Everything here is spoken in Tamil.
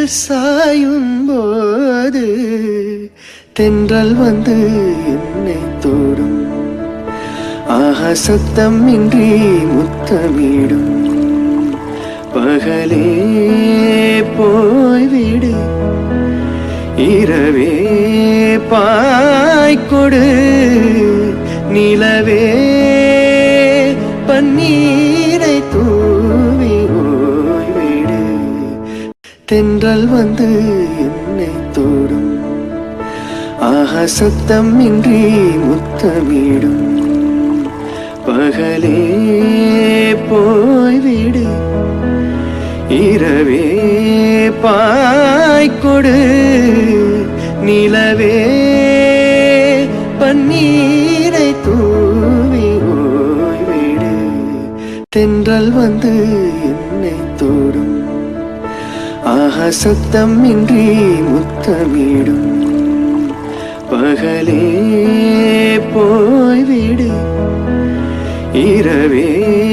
சாயும் போது தென்றல் வந்து என்னை தோடும். ஆஹா சத்தம் இன்றி முத்தமிடும். பகலே போய்விடு, இரவே பாய்கொடு, நிலவே பன்னீரை தூவி ஓய்விடு. தென்றல் வந்து என்னை தோடும். ஆஹா சத்தம் இன்றி முத்தமிடும். பகலே போய்விடு, இரவே பாய்கொடு, நிலவே பன்னீரை தூவி ஓய்விடு. தென்றல் வந்து என்னை தோடும். ஆஹா சத்தம் இன்றி முத்தமிடும். பகலே போய்விடு, இரவே